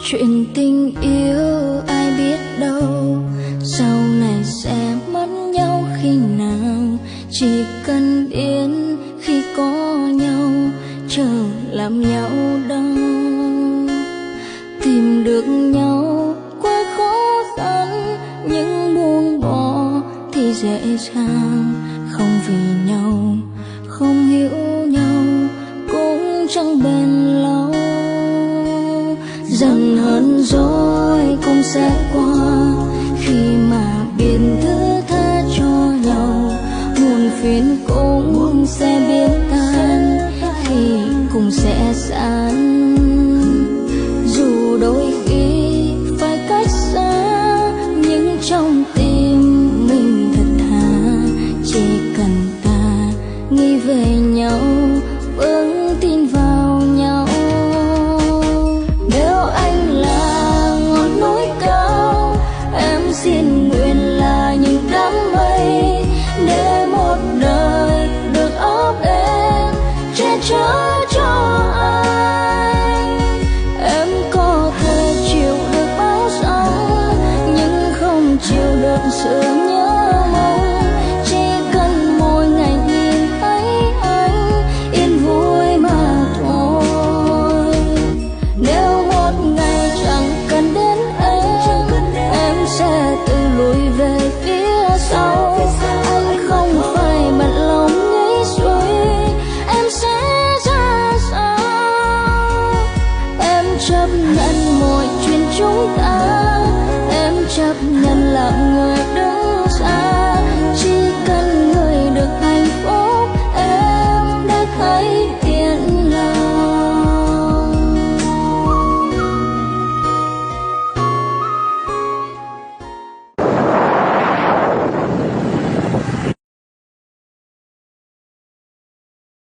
Chuyện tình yêu ai biết đâu sau này sẽ mất nhau khi nào, chỉ cần biết khi có nhau chờ làm nhau đau. Tìm được nhau quá khó khăn nhưng buông bỏ thì dễ dàng. Không vì nhau, không hiểu nhau cũng chẳng bền lâu. Dần hơn rồi cũng sẽ qua, khi mà biết thứ tha cho nhau. Muộn phiền cũng sẽ biết tan, khi cùng sẽ散. Dù đôi khi phải cách xa, nhưng trong tim mình thật thà. Chỉ cần ta nghĩ về nhau, vững tin vào nhau. Nếu anh là ngọn núi cao, em xin nguyện là những đám mây, để một đời được ấp em che chở cho anh. Em có thể chịu được bão giông, nhưng không chịu được sự nhớ mong. Chỉ cần mỗi ngày nhìn thấy anh yên vui mà thôi. Nếu một ngày chẳng cần đến em sẽ tự lùi về phía sau. Anh không phải bận lòng nghĩ suy em sẽ ra sao. Em chấp nhận mọi chuyện chúng ta